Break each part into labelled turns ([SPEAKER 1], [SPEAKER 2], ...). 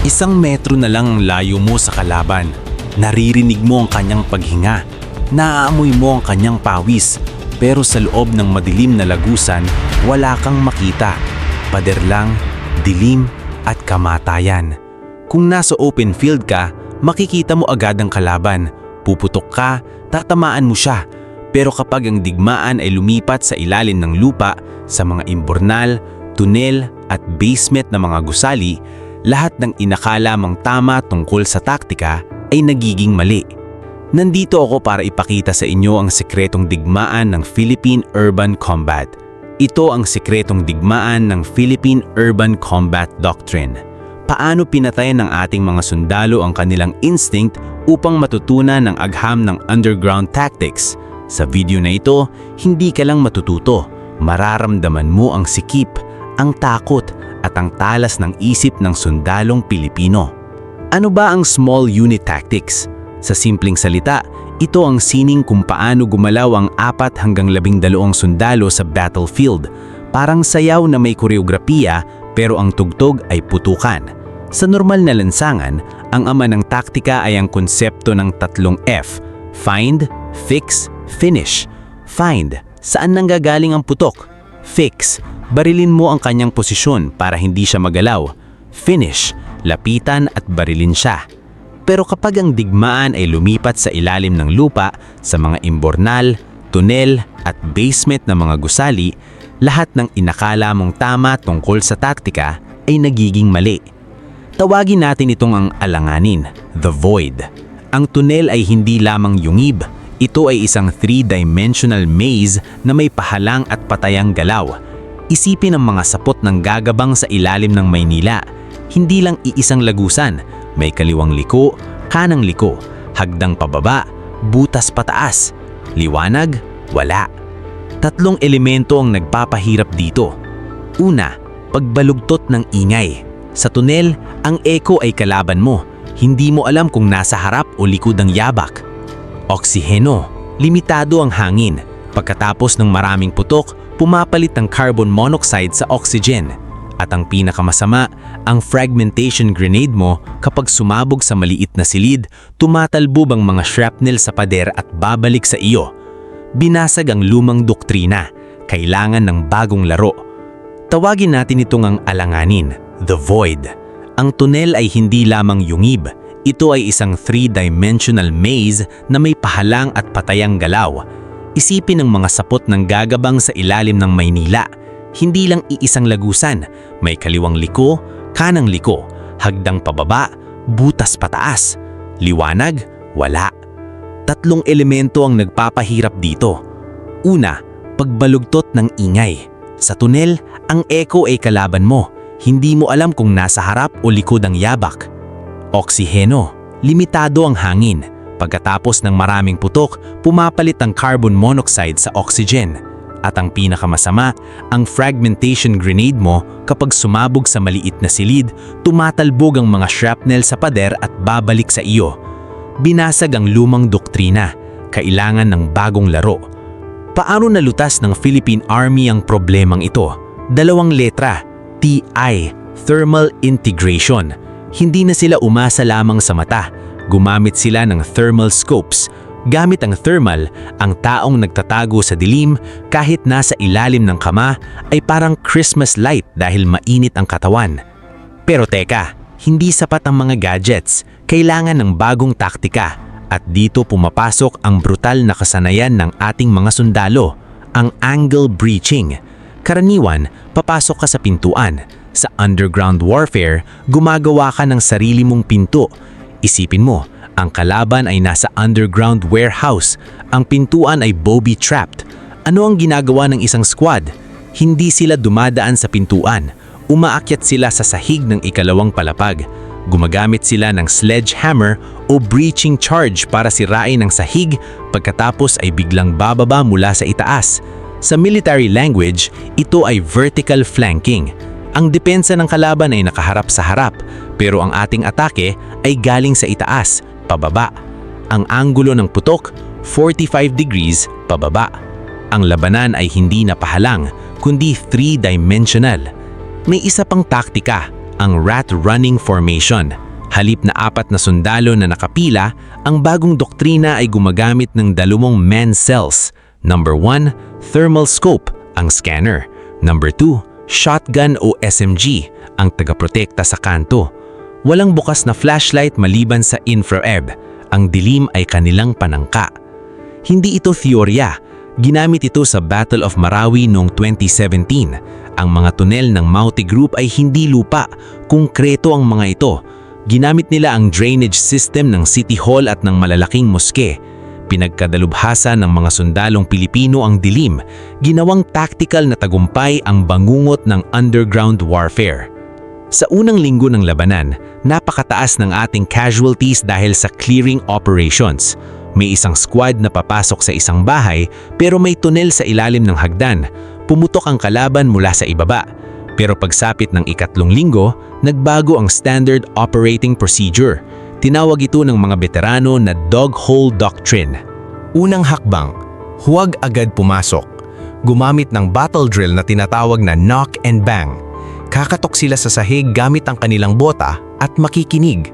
[SPEAKER 1] 1 metro na lang ang layo mo sa kalaban. Naririnig mo ang kanyang paghinga. Naaamoy mo ang kanyang pawis. Pero sa loob ng madilim na lagusan, wala kang makita. Pader lang, dilim at kamatayan. Kung nasa open field ka, makikita mo agad ang kalaban. Puputok ka, tatamaan mo siya. Pero kapag ang digmaan ay lumipat sa ilalim ng lupa, sa mga imbornal, tunel at basement ng mga gusali, lahat ng inakala mong tama tungkol sa taktika ay nagiging mali. Nandito ako para ipakita sa inyo ang sekretong digmaan ng Philippine Urban Combat. Ito ang sekretong digmaan ng Philippine Urban Combat Doctrine. Paano pinatayan ng ating mga sundalo ang kanilang instinct upang matutunan ng agham ng underground tactics? Sa video na ito, hindi ka lang matututo. Mararamdaman mo ang sikip, ang takot at ang talas ng isip ng sundalong Pilipino. Ano ba ang small unit tactics? Sa simpleng salita, ito ang sining kung paano gumalaw ang 4 hanggang 12 sundalo sa battlefield. Parang sayaw na may koreografiya pero ang tugtog ay putukan. Sa normal na lansangan, ang ama ng taktika ay ang konsepto ng 3 F: find, fix, finish. Find, saan nanggagaling ang putok? Fix, barilin mo ang kanyang posisyon para hindi siya magalaw. Finish, lapitan at barilin siya. Pero kapag ang digmaan ay lumipat sa ilalim ng lupa, sa mga imbornal, tunel at basement ng mga gusali, lahat ng inakala mong tama tungkol sa taktika ay nagiging mali. Tawagin natin itong ang alanganin, the void. Ang tunel ay hindi lamang yungib. Ito ay isang 3-dimensional maze na may pahalang at patayang galaw. Isipin ang mga sapot ng gagabang sa ilalim ng Maynila. Hindi lang iisang lagusan, may kaliwang liko, kanang liko, hagdang pababa, butas pataas. Liwanag, wala. 3 elemento ang nagpapahirap dito. Una, pagbalugtot ng ingay. Sa tunel, ang echo ay kalaban mo. Hindi mo alam kung nasa harap o likod ang yabak. Oksiheno, limitado ang hangin. Pagkatapos ng maraming putok, pumapalit ang carbon monoxide sa oxygen. At ang pinakamasama, ang fragmentation grenade mo kapag sumabog sa maliit na silid, tumatalbog ang mga shrapnel sa pader at babalik sa iyo. Binasag ang lumang doktrina, kailangan ng bagong laro. Tawagin natin itong ang alanganin, the void. Ang tunel ay hindi lamang yungib. Ito ay isang 3-dimensional maze na may pahalang at patayang galaw. Isipin ang mga sapot ng gagabang sa ilalim ng Maynila. Hindi lang iisang lagusan, may kaliwang liko, kanang liko, hagdang pababa, butas pataas. Liwanag, wala. 3 elemento ang nagpapahirap dito. Una, pagbalugtot ng ingay. Sa tunel, ang echo ay kalaban mo. Hindi mo alam kung nasa harap o likod ang yabak. Oksiheno, limitado ang hangin. Pagkatapos ng maraming putok, pumapalit ang carbon monoxide sa oxygen. At ang pinakamasama, ang fragmentation grenade mo kapag sumabog sa maliit na silid, tumatalbog ang mga shrapnel sa pader at babalik sa iyo. Binasag ang lumang doktrina, kailangan ng bagong laro. Paano nalutas ng Philippine Army ang problemang ito? 2 letra, TI, thermal integration. Hindi na sila umasa lamang sa mata, gumamit sila ng thermal scopes. Gamit ang thermal, ang taong nagtatago sa dilim kahit nasa ilalim ng kama ay parang Christmas light dahil mainit ang katawan. Pero teka, hindi sapat ang mga gadgets, kailangan ng bagong taktika. At dito pumapasok ang brutal na kasanayan ng ating mga sundalo, ang angle breaching. Karaniwan, papasok ka sa pintuan. Sa underground warfare, gumagawa ka ng sarili mong pinto. Isipin mo, ang kalaban ay nasa underground warehouse. Ang pintuan ay booby-trapped. Ano ang ginagawa ng isang squad? Hindi sila dumadaan sa pintuan. Umaakyat sila sa sahig ng ikalawang palapag. Gumagamit sila ng sledgehammer o breaching charge para sirain ang sahig pagkatapos ay biglang bababa mula sa itaas. Sa military language, ito ay vertical flanking. Ang depensa ng kalaban ay nakaharap sa harap, pero ang ating atake ay galing sa itaas, pababa. Ang anggulo ng putok, 45 degrees, pababa. Ang labanan ay hindi na pahalang, kundi 3-dimensional. May isa pang taktika, ang rat running formation. Halip na 4 na sundalo na nakapila, ang bagong doktrina ay gumagamit ng 2 men cells. Number 1, thermal scope, ang scanner. Number 2, shotgun o SMG, ang tagaprotekta sa kanto. Walang bukas na flashlight maliban sa infrared. Ang dilim ay kanilang panangka. Hindi ito teorya. Ginamit ito sa Battle of Marawi noong 2017. Ang mga tunel ng Mauti Group ay hindi lupa, konkreto ang mga ito. Ginamit nila ang drainage system ng City Hall at ng malalaking moske. Pinagkadalubhasa ng mga sundalong Pilipino ang dilim. Ginawang tactical na tagumpay ang bangungot ng underground warfare. Sa unang linggo ng labanan, napakataas ng ating casualties dahil sa clearing operations. May isang squad na papasok sa isang bahay pero may tunel sa ilalim ng hagdan. Pumutok ang kalaban mula sa ibaba. Pero pagsapit ng 3 linggo, nagbago ang standard operating procedure. Tinawag ito ng mga veterano na dog hole doctrine.
[SPEAKER 2] Unang hakbang, huwag agad pumasok. Gumamit ng battle drill na tinatawag na knock and bang. Kakatok sila sa sahig gamit ang kanilang bota at makikinig.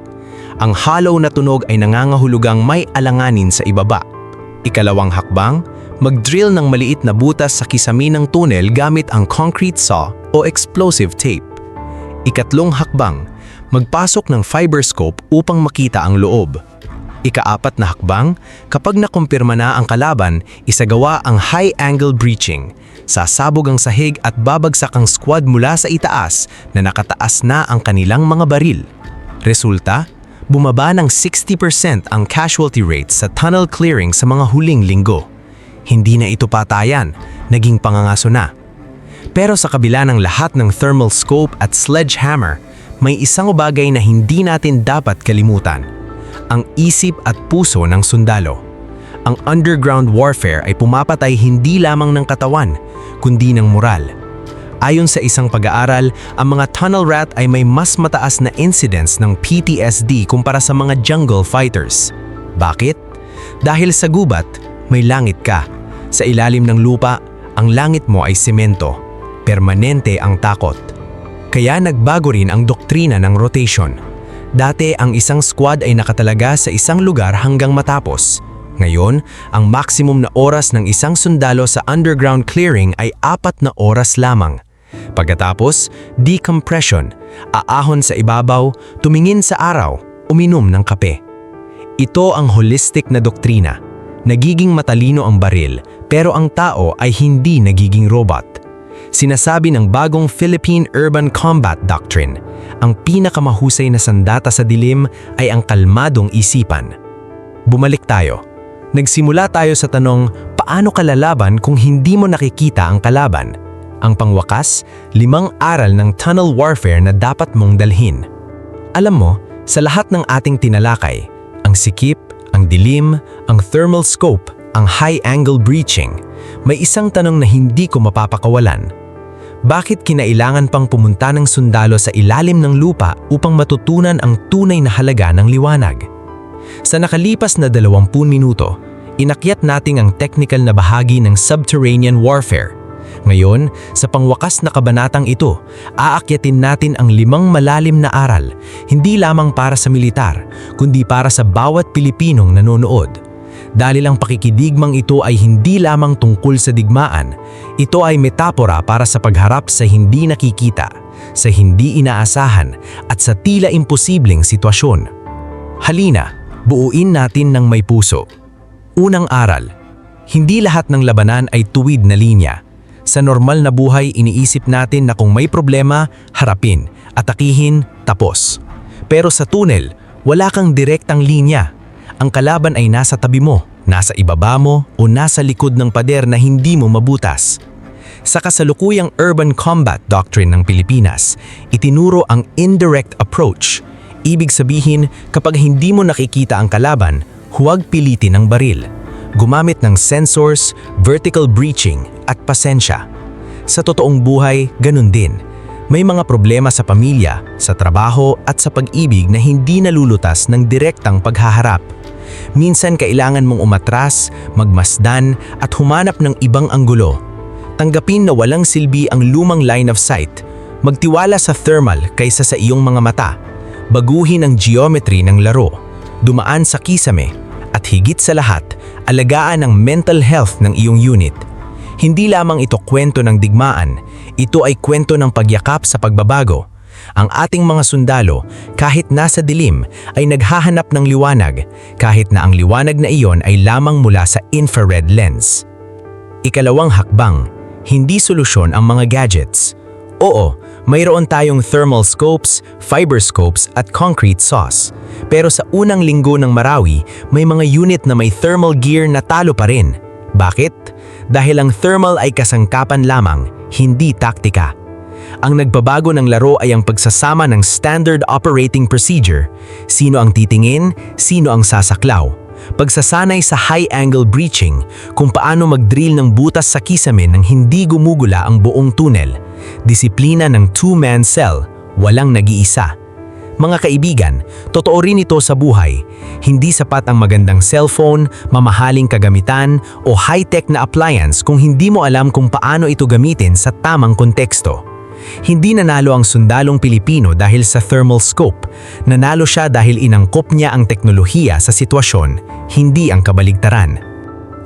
[SPEAKER 2] Ang hollow na tunog ay nangangahulugang may alanganin sa ibaba. Ikalawang hakbang, mag-drill ng maliit na butas sa kisami ng tunnel gamit ang concrete saw o explosive tape. Ikatlong hakbang, magpasok ng fiber scope upang makita ang loob. Ika-4 na hakbang, kapag nakumpirma na ang kalaban, isagawa ang high-angle breaching. Sasabog ang sahig at babagsak ang squad mula sa itaas na nakataas na ang kanilang mga baril. Resulta, bumaba ng 60% ang casualty rate sa tunnel clearing sa mga huling linggo. Hindi na ito patayan, naging pangangaso na. Pero sa kabila ng lahat ng thermal scope at sledgehammer, may isang bagay na hindi natin dapat kalimutan. Ang isip at puso ng sundalo. Ang underground warfare ay pumapatay hindi lamang ng katawan, kundi ng moral. Ayon sa isang pag-aaral, ang mga tunnel rat ay may mas mataas na incidence ng PTSD kumpara sa mga jungle fighters. Bakit? Dahil sa gubat, may langit ka. Sa ilalim ng lupa, ang langit mo ay semento. Permanente ang takot. Kaya nagbago rin ang doktrina ng rotation. Dati ang isang squad ay nakatalaga sa isang lugar hanggang matapos. Ngayon, ang maximum na oras ng isang sundalo sa underground clearing ay 4 na oras lamang. Pagkatapos, decompression, aahon sa ibabaw, tumingin sa araw, uminom ng kape. Ito ang holistic na doktrina. Nagiging matalino ang baril, pero ang tao ay hindi nagiging robot. Sinasabi ng bagong Philippine Urban Combat Doctrine, ang pinakamahusay na sandata sa dilim ay ang kalmadong isipan. Bumalik tayo. Nagsimula tayo sa tanong, paano ka lalaban kung hindi mo nakikita ang kalaban? Ang pangwakas, 5 aral ng tunnel warfare na dapat mong dalhin. Alam mo, sa lahat ng ating tinalakay, ang sikip, ang dilim, ang thermal scope, ang high-angle breaching, may isang tanong na hindi ko mapapakawalan. Bakit kinailangan pang pumunta ng sundalo sa ilalim ng lupa upang matutunan ang tunay na halaga ng liwanag? Sa nakalipas na 20 minuto, inakyat natin ang technical na bahagi ng subterranean warfare. Ngayon, sa pangwakas na kabanatang ito, aakyatin natin ang 5 malalim na aral, hindi lamang para sa militar, kundi para sa bawat Pilipinong nanonood. Dahil ang pakikidigmang ito ay hindi lamang tungkol sa digmaan, ito ay metapora para sa pagharap sa hindi nakikita, sa hindi inaasahan, at sa tila imposibleng sitwasyon. Halina, buuin natin ng may puso. Unang aral, hindi lahat ng labanan ay tuwid na linya. Sa normal na buhay, iniisip natin na kung may problema, harapin, atakihin, tapos. Pero sa tunnel, wala kang direktang linya. Ang kalaban ay nasa tabi mo, nasa ibaba mo, o nasa likod ng pader na hindi mo mabutas. Sa kasalukuyang urban combat doctrine ng Pilipinas, itinuro ang indirect approach. Ibig sabihin, kapag hindi mo nakikita ang kalaban, huwag pilitin ang baril. Gumamit ng sensors, vertical breaching, at pasensya. Sa totoong buhay, ganun din. May mga problema sa pamilya, sa trabaho, at sa pag-ibig na hindi nalulutas ng direktang paghaharap. Minsan kailangan mong umatras, magmasdan, at humanap ng ibang anggulo. Tanggapin na walang silbi ang lumang line of sight. Magtiwala sa thermal kaysa sa iyong mga mata. Baguhin ang geometry ng laro. Dumaan sa kisame. At higit sa lahat, alagaan ang mental health ng iyong unit. Hindi lamang ito kwento ng digmaan, ito ay kwento ng pagyakap sa pagbabago. Ang ating mga sundalo, kahit nasa dilim, ay naghahanap ng liwanag, kahit na ang liwanag na iyon ay lamang mula sa infrared lens. Ikalawang hakbang, hindi solusyon ang mga gadgets. Oo, mayroon tayong thermal scopes, fiber scopes at concrete saws. Pero sa unang linggo ng Marawi, may mga unit na may thermal gear na talo pa rin. Bakit? Dahil ang thermal ay kasangkapan lamang, hindi taktika. Ang nagbabago ng laro ay ang pagsasama ng standard operating procedure. Sino ang titingin, sino ang sasaklaw. Pagsasanay sa high-angle breaching, kung paano mag-drill ng butas sa kisame nang hindi gumugula ang buong tunnel. Disiplina ng two-man cell, walang nag-iisa. Mga kaibigan, totoo rin ito sa buhay. Hindi sapat ang magandang cellphone, mamahaling kagamitan, o high-tech na appliance kung hindi mo alam kung paano ito gamitin sa tamang konteksto. Hindi nanalo ang sundalong Pilipino dahil sa thermal scope. Nanalo siya dahil inangkop niya ang teknolohiya sa sitwasyon, hindi ang kabaligtaran.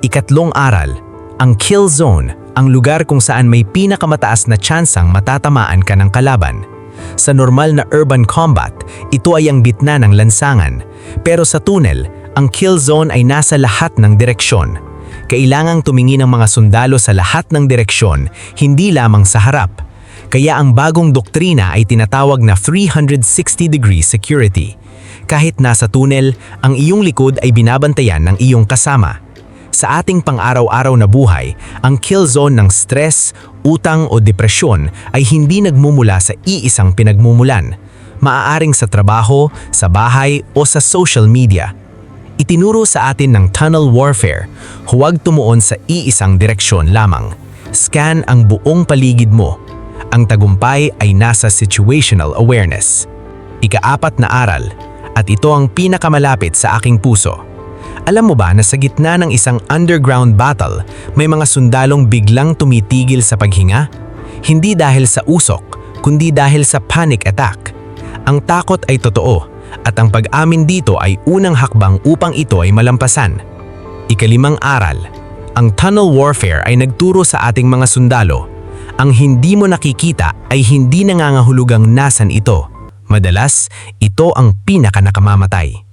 [SPEAKER 2] Ikatlong aral, ang kill zone, ang lugar kung saan may pinakamataas na tsansang matatamaan ka ng kalaban. Sa normal na urban combat, ito ay ang bitna ng lansangan. Pero sa tunnel, ang kill zone ay nasa lahat ng direksyon. Kailangang tumingin ang mga sundalo sa lahat ng direksyon, hindi lamang sa harap. Kaya ang bagong doktrina ay tinatawag na 360-degree security. Kahit nasa tunnel, ang iyong likod ay binabantayan ng iyong kasama. Sa ating pang-araw-araw na buhay, ang kill zone ng stress, utang o depresyon ay hindi nagmumula sa iisang pinagmumulan. Maaaring sa trabaho, sa bahay o sa social media. Itinuro sa atin ng tunnel warfare, huwag tumuon sa iisang direksyon lamang. Scan ang buong paligid mo. Ang tagumpay ay nasa situational awareness. Ikaapat na aral, at ito ang pinakamalapit sa aking puso. Alam mo ba na sa gitna ng isang underground battle, may mga sundalong biglang tumitigil sa paghinga? Hindi dahil sa usok, kundi dahil sa panic attack. Ang takot ay totoo, at ang pag-amin dito ay unang hakbang upang ito ay malampasan. Ikalimang aral, ang tunnel warfare ay nagturo sa ating mga sundalo. Ang hindi mo nakikita ay hindi nangangahulugang nasan ito. Madalas, ito ang pinaka-nakamamatay.